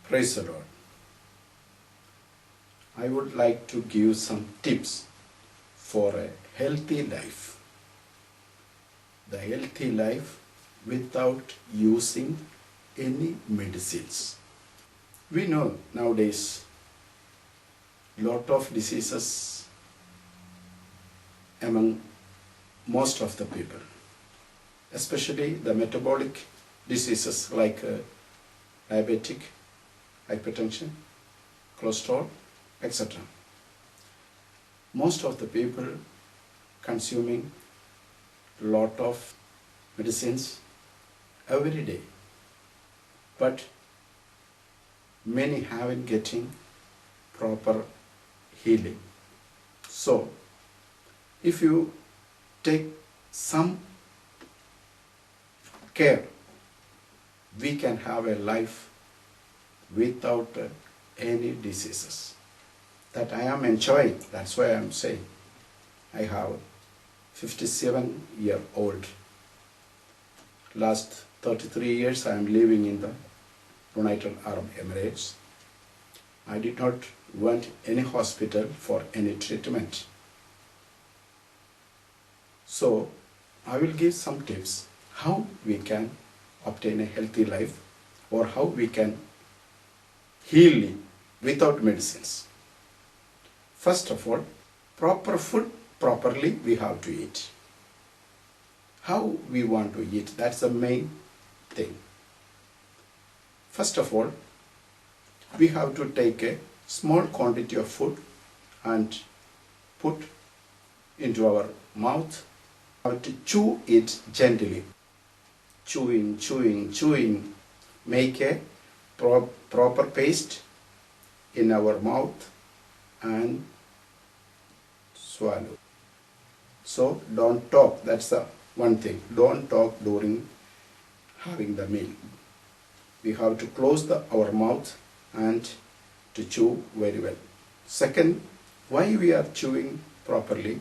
Praise the Lord. I would like to give some tips for a healthy life. The healthy life without using any medicines. We know nowadays lot of diseases among most of the people, especially the metabolic diseases like diabetic, hypertension, cholesterol, etc. Most of the people consuming lot of medicines every day, but many haven't getting proper healing. So, if you take some care, we can have a life without any diseases. That I am enjoying, that's why I am saying. I have 57-year-old. Last 33 years I am living in the United Arab Emirates. I did not went any hospital for any treatment. So I will give some tips how we can obtain a healthy life or how we can heal without medicines. First of all, proper food properly we have to eat. How we want to eat, that's the main thing. First of all, we have to take a small quantity of food and put into our mouth. We have to chew it gently. Chewing. Make a proper paste in our mouth and swallow. So don't talk, that's the one thing. Don't talk during having the meal. We have to close our mouth and to chew very well. Second, why we are chewing properly?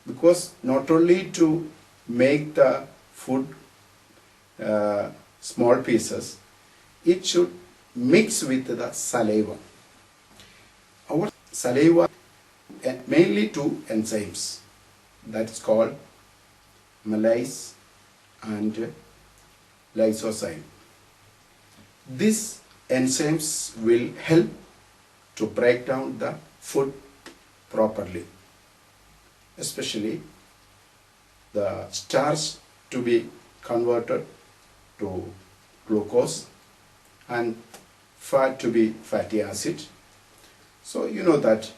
Because not only to make the food small pieces, it should mix with the saliva. Our saliva mainly two enzymes, that's called malase and lysozyme. These enzymes will help to break down the food properly, especially the starch to be converted to glucose and fat to be fatty acid. So you know that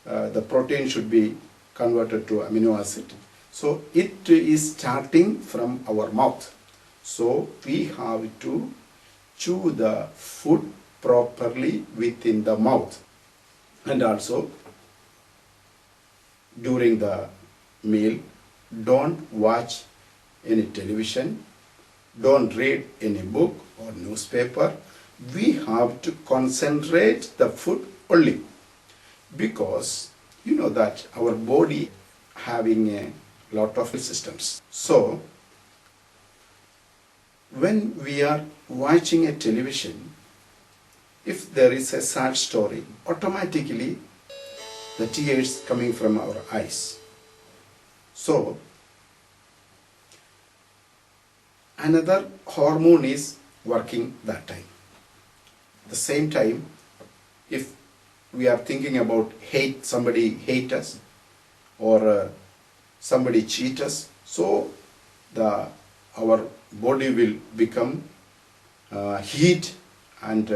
the protein should be converted to amino acid. So it is starting from our mouth. So we have to chew the food properly within the mouth. And also during the meal, don't watch any television, don't read any book or newspaper. We have to concentrate the food only, because you know that our body having a lot of systems. So when we are watching a television, if there is a sad story, automatically the tears coming from our eyes. So another hormone is working that time. At the same time, if we are thinking about somebody hate us or somebody cheat us, so our body will become heat and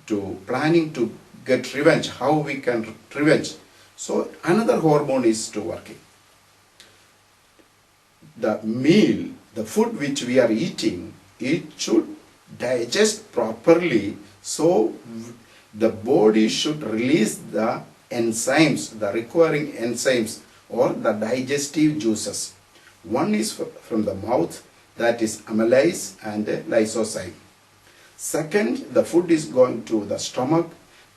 to planning to get revenge, how we can revenge. So another hormone is to working. The meal, the food which we are eating, it should digest properly, so the body should release the enzymes, the requiring enzymes or the digestive juices. One is from the mouth, that is amylase and lysozyme. Second, the food is going to the stomach,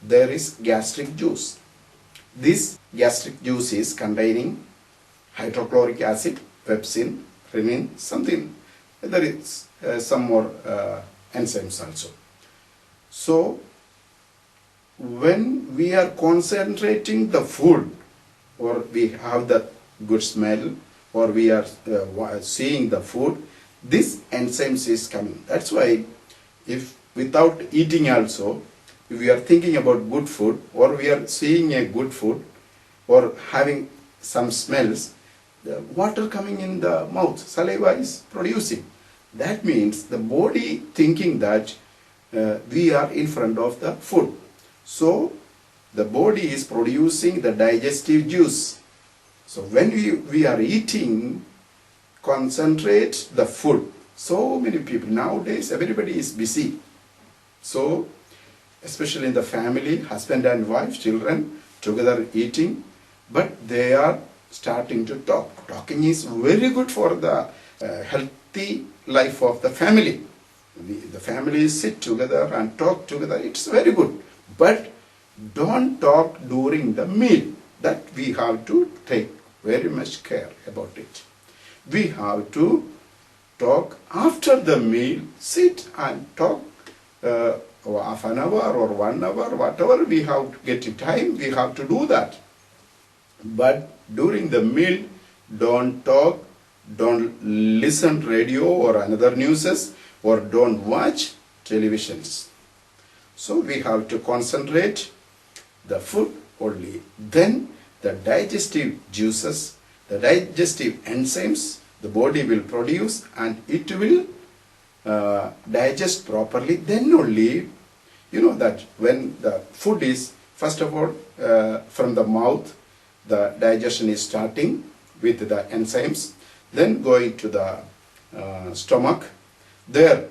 there is gastric juice. This gastric juice is containing hydrochloric acid, pepsin, renin, something. There is some more enzymes also. So when we are concentrating the food, or we have the good smell, or we are seeing the food, this enzymes is coming. That's why if without eating also, if we are thinking about good food, or we are seeing a good food, or having some smells, the water coming in the mouth, saliva is producing. That means the body thinking that we are in front of the food. So the body is producing the digestive juice. So when we are eating, concentrate the food. So many people nowadays, everybody is busy. So especially in the family, husband and wife, children together eating, but they are starting to talk. Talking is very good for the healthy life of the family. The families sit together and talk together. It's very good. But don't talk during the meal. That we have to take very much care about it. We have to talk after the meal. Sit and talk half an hour or 1 hour, whatever we have to get in time, we have to do that. But during the meal, don't talk, don't listen radio or another newses, or don't watch televisions. So we have to concentrate the food only. Then the digestive juices, the digestive enzymes, the body will produce and it will digest properly. Then only, you know that when the food is, first of all, from the mouth, the digestion is starting with the enzymes, then going to the stomach, there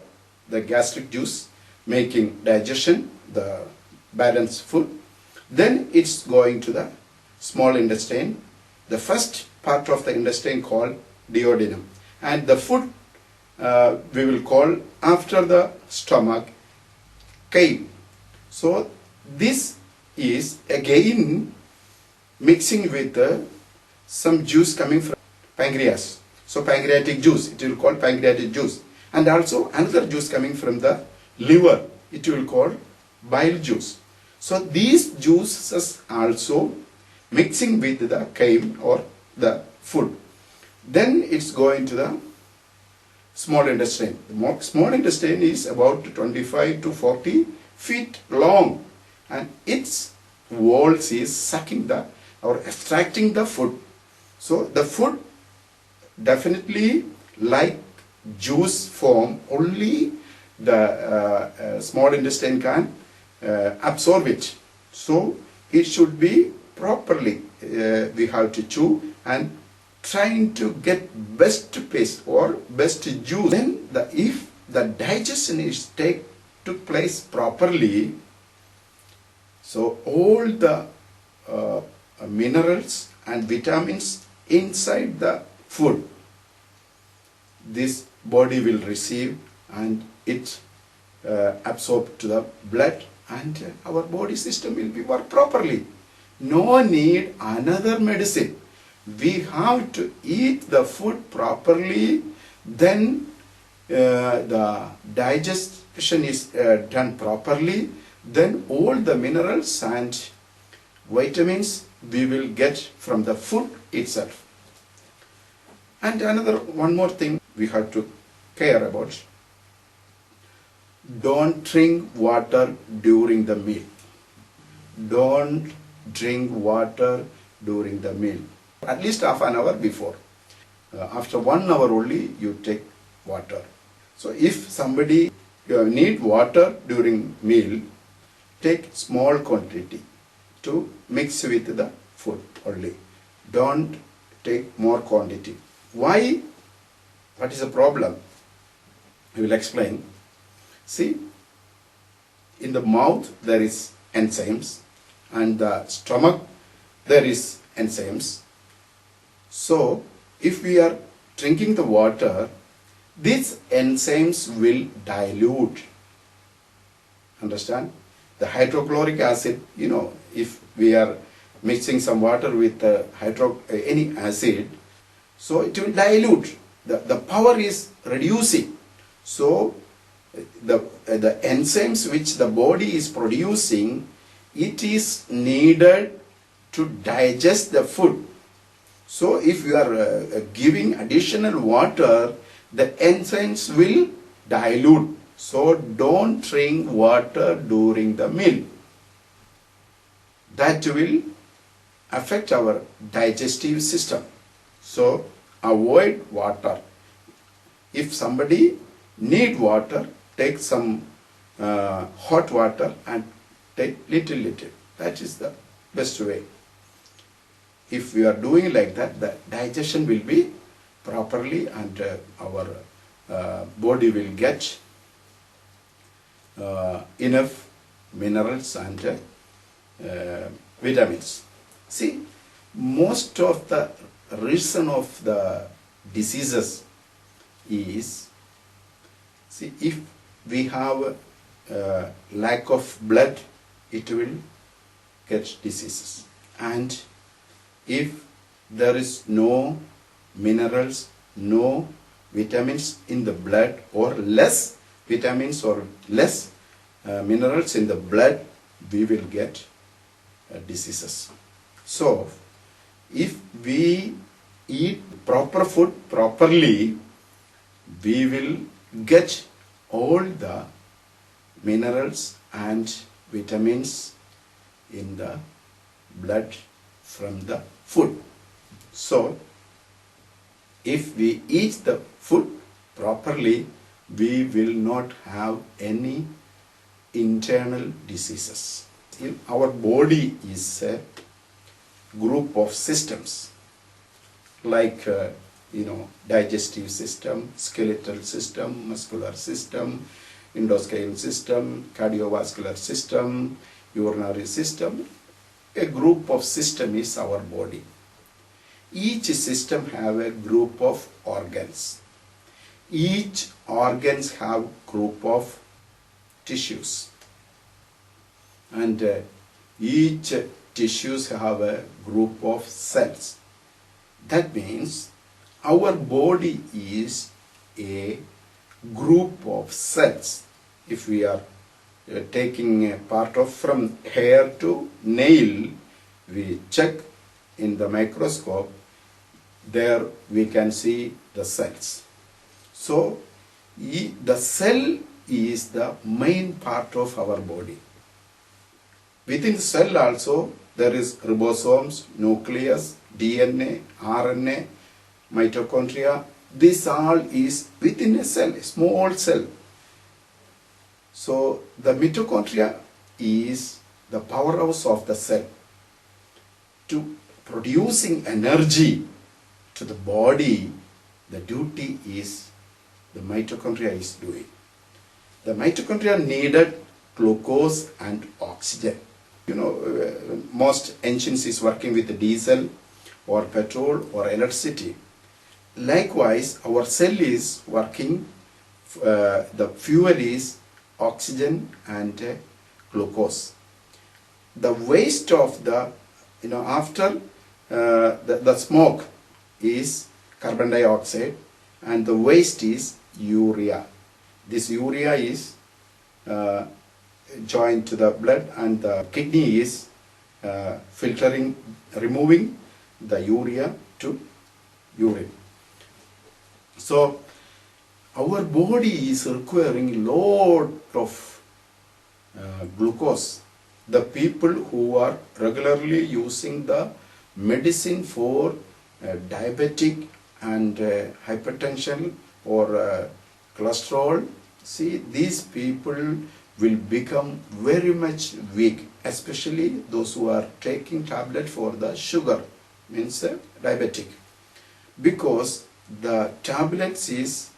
the gastric juice making digestion, the balanced food, then it's going to the small intestine, the first part of the intestine called duodenum, and the food we will call after the stomach chyme. So this is again mixing with some juice coming from pancreas. So pancreatic juice, it will call pancreatic juice. And also another juice coming from the liver, it will call bile juice. So these juices also mixing with the chyme or the food. Then it's going to the small intestine. The small intestine is about 25 to 40 feet long, and its walls is sucking the or extracting the food. So the food definitely like juice form, only the small intestine can absorb it. So it should be properly, we have to chew and trying to get best paste or best juice. Then if the digestion is took place properly, so all the minerals and vitamins inside the food, this body will receive and it absorb to the blood, and our body system will be work properly. No need another medicine. We have to eat the food properly, then the digestion is done properly, then all the minerals and vitamins we will get from the food itself. And one more thing we have to care about. Don't drink water during the meal. Don't drink water during the meal. At least half an hour before. After 1 hour only you take water. So if somebody need water during meal, take small quantity to mix with the food only. Don't take more quantity. Why? What is the problem? I will explain. See, in the mouth there is enzymes, and the stomach there is enzymes. So if we are drinking the water, these enzymes will dilute. Understand? The hydrochloric acid, if we are mixing some water with any acid, so it will dilute. The power is reducing. So the enzymes which the body is producing, it is needed to digest the food. So if you are giving additional water, the enzymes will dilute. So don't drink water during the meal. That will affect our digestive system. So avoid water. If somebody need water, take some hot water and take little. That is the best way. If we are doing like that, the digestion will be properly and our body will get enough minerals and vitamins. See, most of the reason of the diseases is, see, if we have lack of blood, it will get diseases. And if there is no minerals, no vitamins in the blood, or less vitamins or less minerals in the blood, we will get diseases. So, if we eat proper food properly, we will get all the minerals and vitamins in the blood from the food. So, if we eat the food properly, we will not have any internal diseases. Our body is a group of systems like digestive system, skeletal system, muscular system, endocrine system, cardiovascular system, urinary system. A group of system is our body. Each system have a group of organs. Each organs have group of tissues. And each tissues have a group of cells. That means our body is a group of cells. If we are taking a part of from hair to nail, we check in the microscope, there we can see the cells. So the cell is the main part of our body. Within the cell also there is ribosomes, nucleus, DNA, RNA, mitochondria. This all is within a cell, a small cell. So the mitochondria is the powerhouse of the cell to producing energy to the body. The duty is the mitochondria is doing. The mitochondria needed glucose and oxygen. Most engines is working with diesel or petrol or electricity. Likewise, our cell is working, the fuel is oxygen and glucose. The waste of the, after the smoke is carbon dioxide and the waste is urea. This urea is joined to the blood and the kidney is filtering, removing the urea to urine. So our body is requiring lot of glucose. The people who are regularly using the medicine for diabetic and hypertension or cholesterol, see, these people will become very much weak, especially those who are taking tablet for the sugar, means diabetic, because the tablets is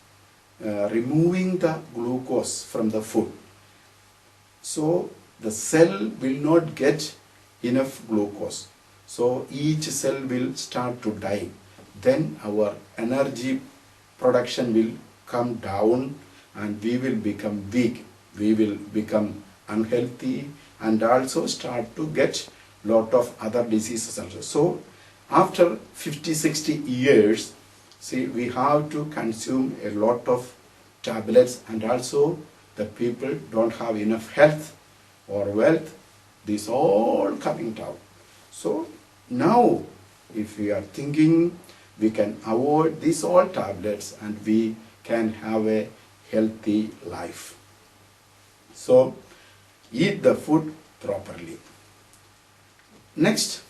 removing the glucose from the food. So the cell will not get enough glucose. So each cell will start to die. Then our energy production will come down and we will become weak. We will become unhealthy and also start to get lot of other diseases also. So after 50-60 years, see, we have to consume a lot of tablets and also the that people don't have enough health or wealth, this all coming down. So now, if we are thinking, we can avoid these all tablets and we can have a healthy life. So, eat the food properly. Next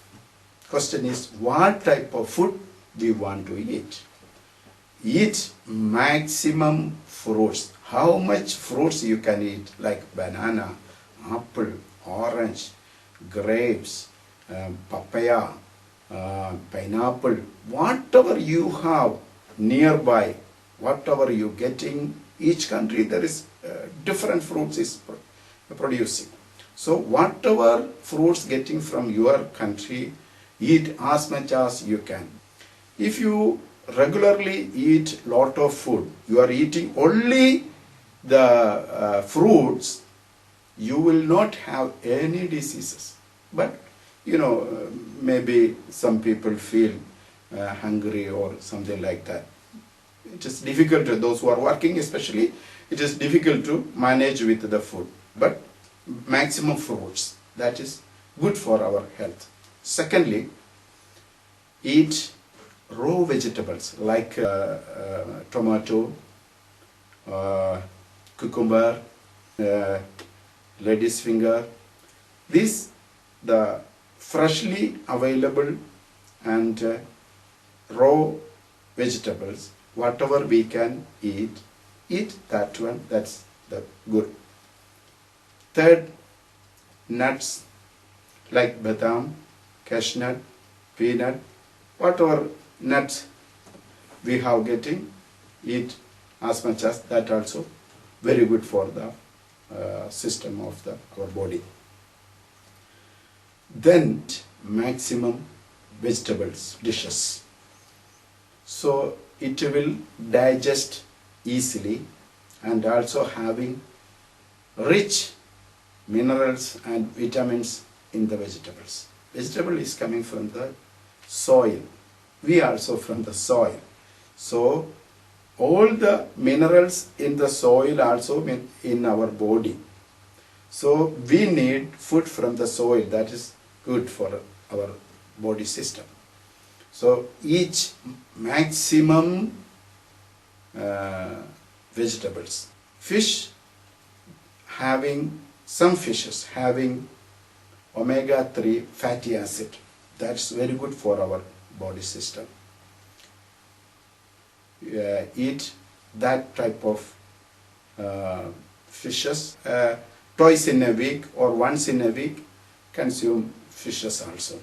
question is, what type of food we want to eat? Eat maximum fruits. How much fruits you can eat, like banana, apple, orange, grapes, papaya, pineapple, whatever you have nearby, whatever you getting, each country there is different fruits is producing. So whatever fruits getting from your country, eat as much as you can. If you regularly eat lot of food, you are eating only the fruits, you will not have any diseases. But maybe some people feel hungry or something like that. It is difficult to those who are working, especially it is difficult to manage with the food. But maximum fruits, that is good for our health. Secondly, eat raw vegetables like tomato, cucumber, lady's finger. These the freshly available and raw vegetables, whatever we can eat that one, that's the good. Third, nuts like badam, cashew, peanut, whatever nuts we have getting, eat as much as that also very good for the system of our body. Then maximum vegetables dishes, so it will digest easily and also having rich minerals and vitamins in the vegetables. Vegetable is coming from the soil, we also from the soil, so all the minerals in the soil also in our body. So we need food from the soil, that is good for our body system. So each maximum vegetables. Some fishes having omega-3 fatty acid, that's very good for our body system. Eat that type of fishes twice in a week or once in a week. Consume fishes also.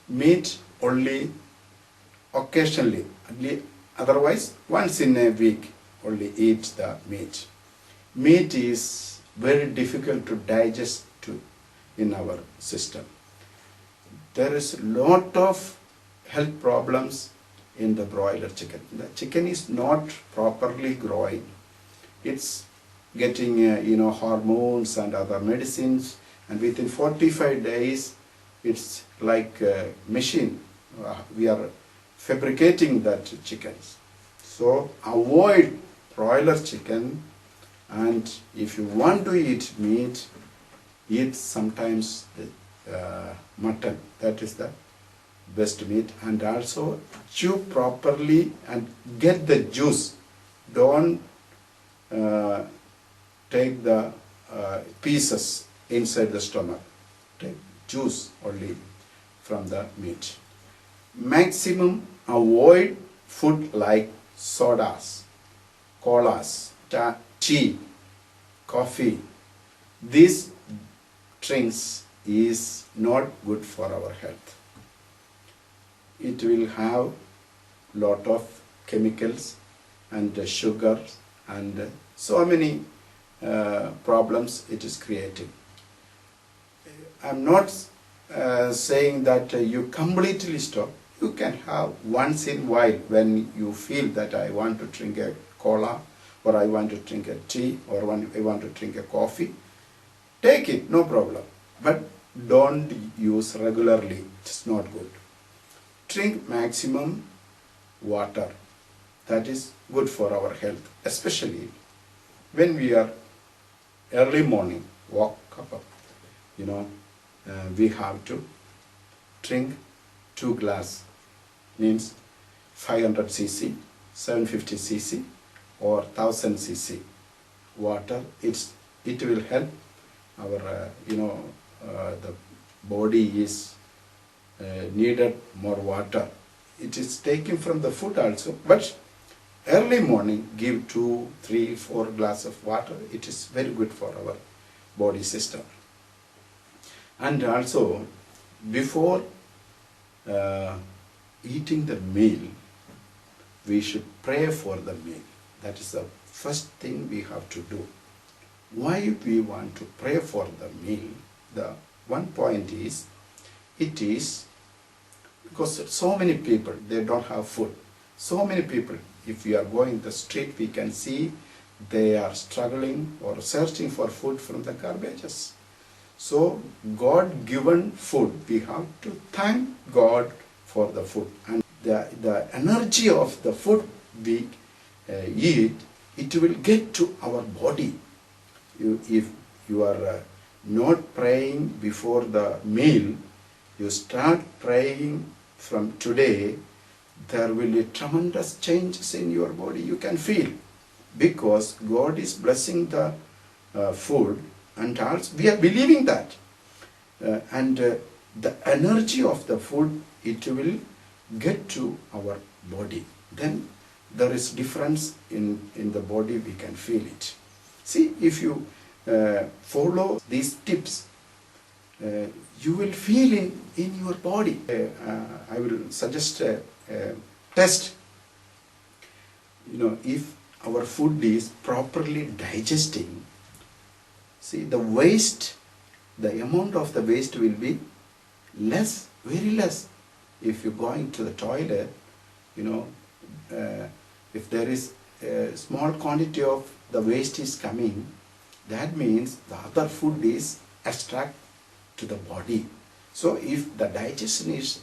Meat only occasionally, otherwise once in a week only eat the meat. Meat is very difficult to digest in our system. There is a lot of health problems in the broiler chicken. The chicken is not properly growing. It's getting hormones and other medicines, and within 45 days it's like a machine. We are fabricating that chickens. So avoid broiler chicken, and if you want to eat meat, eat sometimes the mutton. That is the best meat, and also chew properly and get the juice. Don't take the pieces inside the stomach. Take juice only from the meat. Maximum avoid food like sodas, colas, tea, coffee. These drinks is not good for our health. It will have lot of chemicals and sugar and so many problems it is creating. I'm not saying that you completely stop. You can have once in a while when you feel that I want to drink a cola or I want to drink a tea or when I want to drink a coffee. Take it, no problem. But don't use regularly. It's not good. Drink maximum water. That is good for our health, especially when we are early morning, walk up, we have to drink 2 glass, means 500 cc, 750 cc or 1000 cc water. It will help our, the body is needed more water. It is taken from the food also, but early morning give 2, 3, 4 glass of water. It is very good for our body system. And also, before eating the meal, we should pray for the meal. That is the first thing we have to do. Why we want to pray for the meal? The one point is, it is because so many people, they don't have food. So many people, if we are going the street, we can see they are struggling or searching for food from the garbages. So God-given food, we have to thank God for the food. And the energy of the food we eat, it will get to our body. If you are not praying before the meal, you start praying from today, there will be tremendous changes in your body. You can feel, because God is blessing the food, and also we are believing that. The energy of the food, it will get to our body. Then there is difference in the body, we can feel it. See, if you follow these tips, you will feel in your body. I will suggest a test. If our food is properly digesting, see, the waste, the amount of the waste will be less, very less. If you're going to the toilet, if there is a small quantity of the waste is coming, that means the other food is extract to the body. So if the digestion is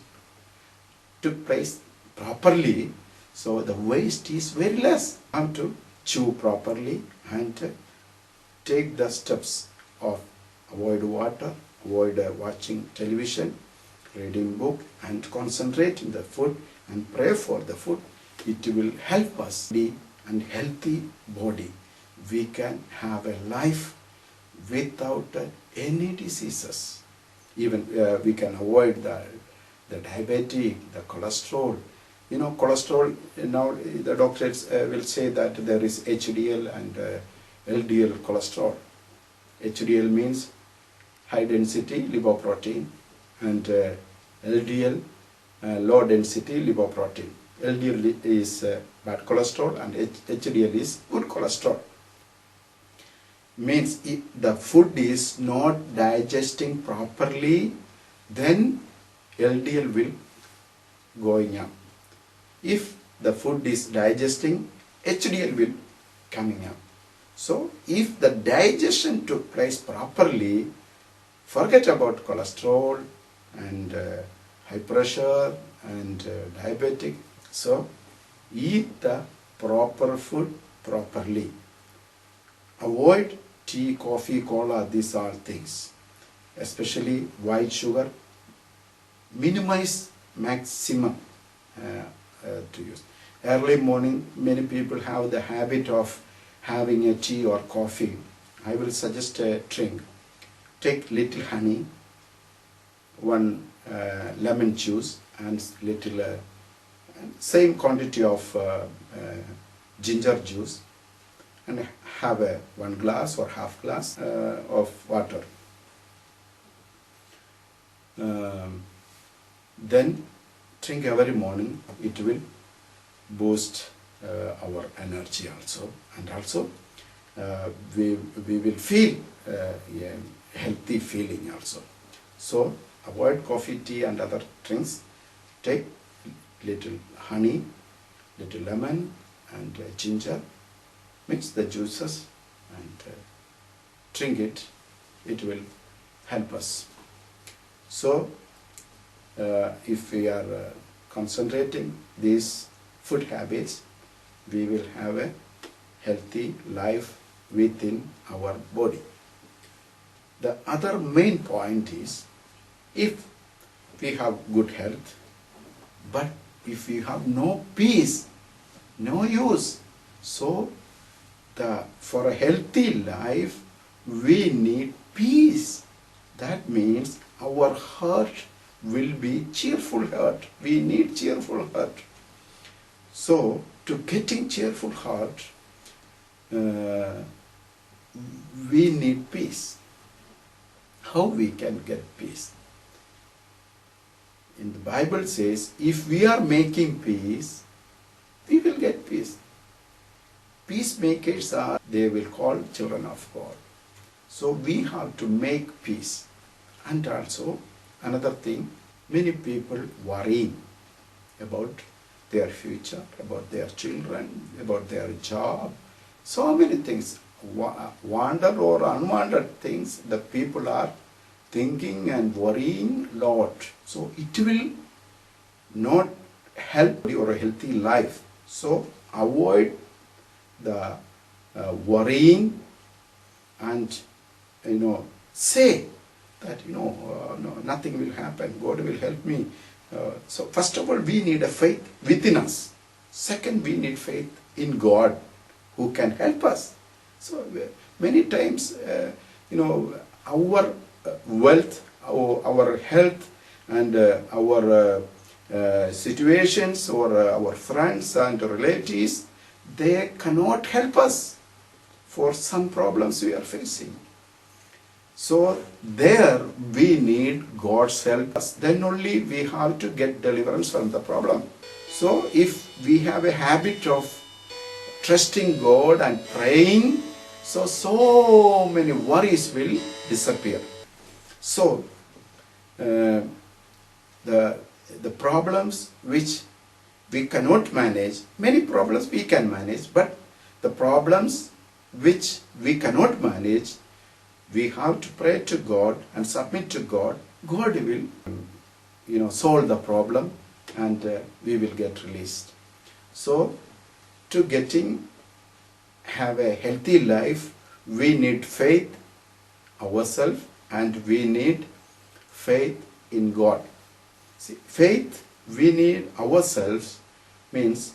took place properly, so the waste is very less. You have to chew properly and take the steps of avoid water, avoid watching television, reading book, and concentrate in the food and pray for the food. It will help us be a healthy body. We can have a life without any diseases. Even we can avoid the diabetic, the cholesterol. Cholesterol, now the doctors will say that there is HDL and LDL cholesterol. HDL means high density lipoprotein, and LDL low density lipoprotein. LDL is bad cholesterol and HDL is good cholesterol. Means if the food is not digesting properly, then LDL will going up. If the food is digesting, HDL will coming up. So if the digestion took place properly, forget about cholesterol and high pressure and diabetic. So eat the proper food properly. Avoid tea, coffee, cola, these are things. Especially white sugar. Minimize maximum to use. Early morning, many people have the habit of having a tea or coffee. I will suggest a drink. Take little honey, one lemon juice, and little same quantity of ginger juice, and have a 1 glass or half glass of water. Then drink every morning. It will boost our energy also, and also we will feel a healthy feeling also. So avoid coffee, tea and other drinks. Take little honey, little lemon and ginger, mix the juices and drink it. It will help us. So if we are concentrating these food habits, we will have a healthy life within our body. The other main point is, if we have good health, but if we have no peace, no use. So for a healthy life, we need peace. That means our heart will be cheerful heart. We need cheerful heart. So to getting cheerful heart, we need peace. How we can get peace? In the Bible says, if we are making peace, we will get peace. Peacemakers are, they will call children of God. So we have to make peace. And also, another thing, many people worry about their future, about their children, about their job. So many things, wanted or unwanted things, the people are thinking and worrying a lot. So it will not help your healthy life. So avoid the worrying, and say that no, nothing will happen, God will help me. So first of all, we need a faith within us. Second, we need faith in God who can help us. So many times our wealth, our health, and our situations, or our friends and relatives, they cannot help us for some problems we are facing. So there we need God's help. Then only we have to get deliverance from the problem. So if we have a habit of trusting God and praying, so many worries will disappear. So the problems which we cannot manage, many problems we can manage, but the problems which we cannot manage, we have to pray to God and submit to God. God will solve the problem, and we will get released. So to have a healthy life, we need faith ourselves, and we need faith in God. See, faith we need ourselves means,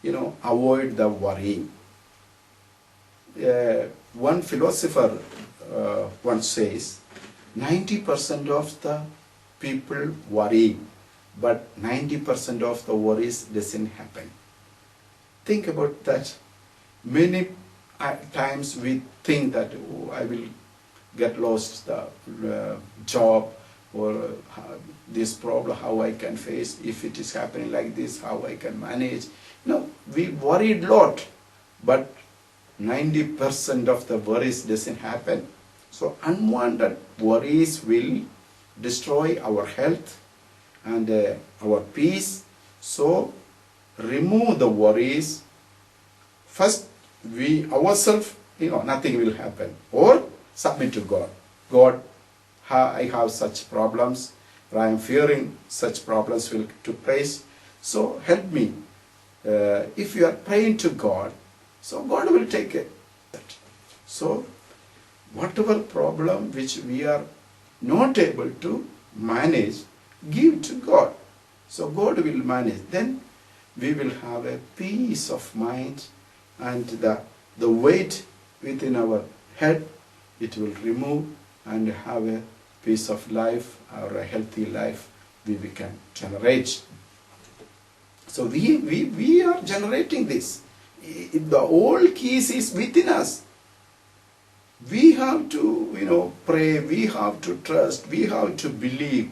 avoid the worrying. One philosopher once says, 90% of the people worry, but 90% of the worries doesn't happen. Think about that. Many times we think that, I will get lost the job, or this problem, how I can face, if it is happening like this, how I can manage. No, we worried a lot, but 90% of the worries doesn't happen. So unwanted worries will destroy our health and our peace. So remove the worries. First, we ourselves, nothing will happen. Or submit to God. God, I have such problems, or I am fearing such problems will take place. So help me. If you are praying to God, so God will take it. So whatever problem which we are not able to manage, give to God. So God will manage. Then we will have a peace of mind, and the weight within our head, it will remove, and have a peace of life, or a healthy life we can generate. So we are generating this. The whole keys is within us. We have to pray, we have to trust, we have to believe,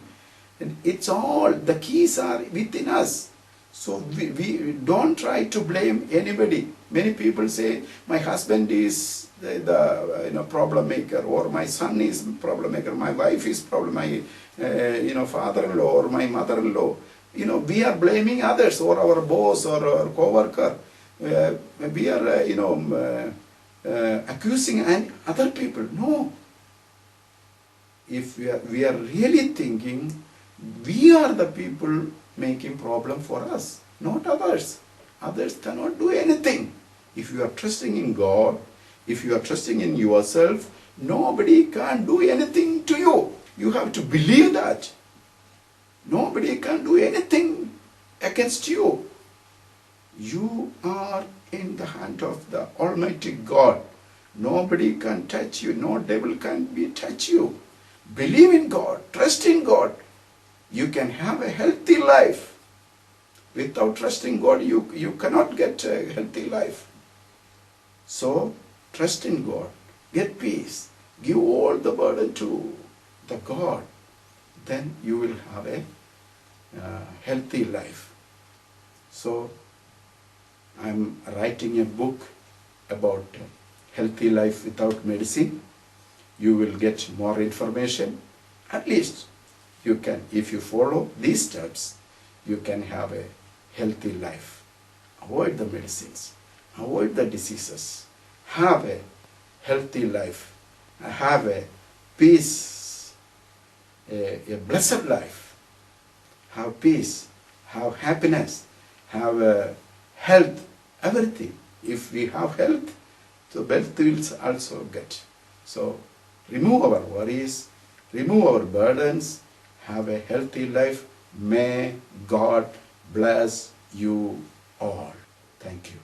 and it's all, the keys are within us. So we don't try to blame anybody. Many people say, my husband is the problem maker, or my son is problem maker, my wife is problem, my father-in-law or my mother-in-law. We are blaming others, or our boss, or our co-worker. We are accusing other people. No. If we are really thinking, we are the people making problem for us, not others. Others cannot do anything. If you are trusting in God, if you are trusting in yourself, Nobody can do anything to you. You have to believe that. Nobody can do anything against you. You are in the hand of the Almighty God. Nobody can touch you. No devil can touch you. Believe in God. Trust in God. You can have a healthy life. Without trusting God, you cannot get a healthy life. So, trust in God. Get peace. Give all the burden to the God. Then you will have a healthy life. So, I'm writing a book about healthy life without medicine. You will get more information. At least you can, if you follow these steps, you can have a healthy life. Avoid the medicines. Avoid the diseases. Have a healthy life. Have a peace, a blessed life. Have peace. Have happiness. Have health. Everything. If we have health, so wealth will also get. So remove our worries, remove our burdens, have a healthy life. May God bless you all. Thank you.